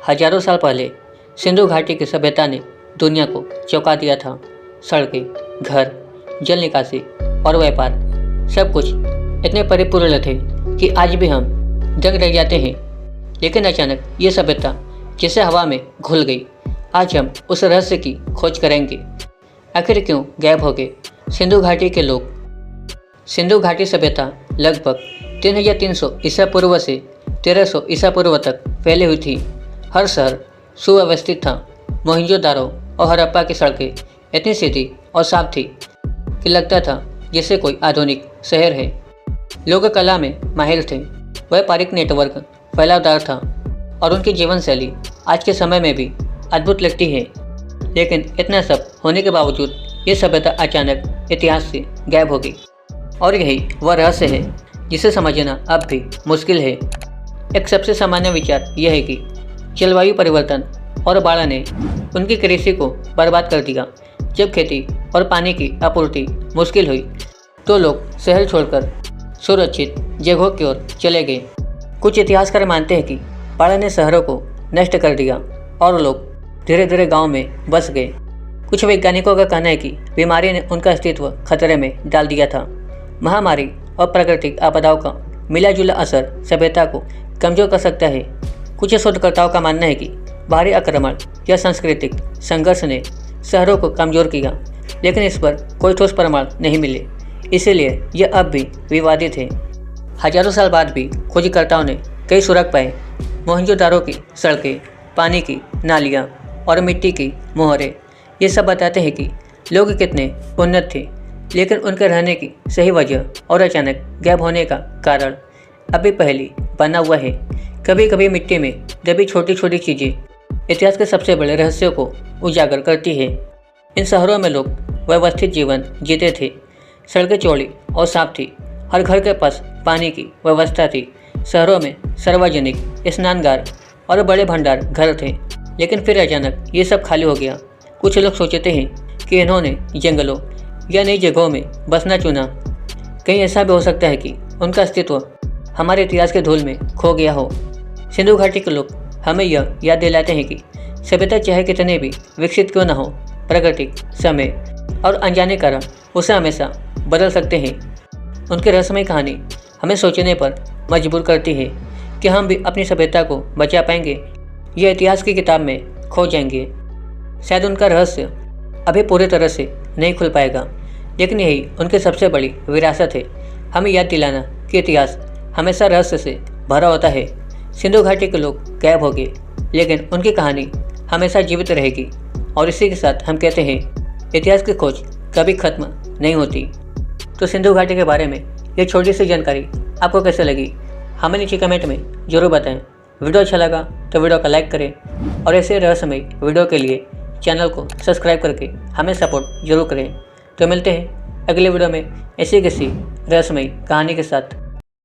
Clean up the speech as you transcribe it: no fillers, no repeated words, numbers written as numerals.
हजारों साल पहले सिंधु घाटी की सभ्यता ने दुनिया को चौंका दिया था। सड़कें, घर, जल निकासी और व्यापार सब कुछ इतने परिपूर्ण थे कि आज भी हम दंग रह जाते हैं। लेकिन अचानक ये सभ्यता जैसे हवा में घुल गई। आज हम उस रहस्य की खोज करेंगे। आखिर क्यों गायब हो गए सिंधु घाटी के लोग? सिंधु घाटी सभ्यता लगभग 3300 ईसा पूर्व से 1300 ईसा पूर्व तक फैली हुई थी। हर शहर सुव्यवस्थित था। मोहनजोदारो और हड़प्पा की सड़कें इतनी सीधी और साफ थी कि लगता था जैसे कोई आधुनिक शहर है। लोग कला में माहिर थे, व्यापारिक नेटवर्क फैलावदार था और उनकी जीवन शैली आज के समय में भी अद्भुत लगती है। लेकिन इतना सब होने के बावजूद ये सभ्यता अचानक इतिहास से गायब हो गई। और यही वह रहस्य है जिसे समझना अब भी मुश्किल है। एक सबसे सामान्य विचार यह है कि जलवायु परिवर्तन और बाढ़ ने उनकी कृषि को बर्बाद कर दिया। जब खेती और पानी की आपूर्ति मुश्किल हुई तो लोग शहर छोड़कर सुरक्षित जगहों की ओर चले गए। कुछ इतिहासकार मानते हैं कि बाढ़ ने शहरों को नष्ट कर दिया और लोग धीरे धीरे गांव में बस गए। कुछ वैज्ञानिकों का कहना है कि बीमारी ने उनका अस्तित्व खतरे में डाल दिया था। महामारी और प्राकृतिक आपदाओं का मिला जुला असर सभ्यता को कमजोर कर सकता है। कुछ शोधकर्ताओं का मानना है कि बाहरी आक्रमण या सांस्कृतिक संघर्ष ने शहरों को कमजोर किया, लेकिन इस पर कोई ठोस प्रमाण नहीं मिले, इसीलिए यह अब भी विवादित है। हजारों साल बाद भी खोजकर्ताओं ने कई सुराग पाए। मोहनजोदारो की सड़कें, पानी की नालियाँ और मिट्टी की मोहरें, ये सब बताते हैं कि लोग कितने उन्नत थे। लेकिन उनके रहने की सही वजह और अचानक गायब होने का कारण अभी पहले बना हुआ है। कभी कभी मिट्टी में दबी छोटी छोटी चीज़ें इतिहास के सबसे बड़े रहस्यों को उजागर करती है। इन शहरों में लोग व्यवस्थित जीवन जीते थे। सड़कें चौड़ी और साफ थी। हर घर के पास पानी की व्यवस्था थी। शहरों में सार्वजनिक स्नानगार और बड़े भंडार घर थे। लेकिन फिर अचानक ये सब खाली हो गया। कुछ लोग सोचते हैं कि इन्होंने जंगलों या नई जगहों में बसना चुना। कहीं ऐसा भी हो सकता है कि उनका अस्तित्व हमारे इतिहास के धूल में खो गया हो। सिंधु घाटी के लोग हमें यह याद दिलाते हैं कि सभ्यता चाहे कितने भी विकसित क्यों न हो, प्राकृतिक समय और अनजाने कारण उसे हमेशा बदल सकते हैं। उनकी रहस्यमय कहानी हमें सोचने पर मजबूर करती है कि हम भी अपनी सभ्यता को बचा पाएंगे या इतिहास की किताब में खो जाएंगे। शायद उनका रहस्य अभी पूरी तरह से नहीं खुल पाएगा, लेकिन यही उनकी सबसे बड़ी विरासत है, हमें याद दिलाना कि इतिहास हमेशा रहस्य से भरा होता है। सिंधु घाटी के लोग गायब हो गए, लेकिन उनकी कहानी हमेशा जीवित रहेगी। और इसी के साथ हम कहते हैं, इतिहास की खोज कभी खत्म नहीं होती। तो सिंधु घाटी के बारे में ये छोटी सी जानकारी आपको कैसे लगी, हमें नीचे कमेंट में ज़रूर बताएं। वीडियो अच्छा लगा तो वीडियो को लाइक करें और ऐसे रहस्यमय वीडियो के लिए चैनल को सब्सक्राइब करके हमें सपोर्ट जरूर करें। तो मिलते हैं अगले वीडियो में ऐसी किसी रहस्यमय कहानी के साथ।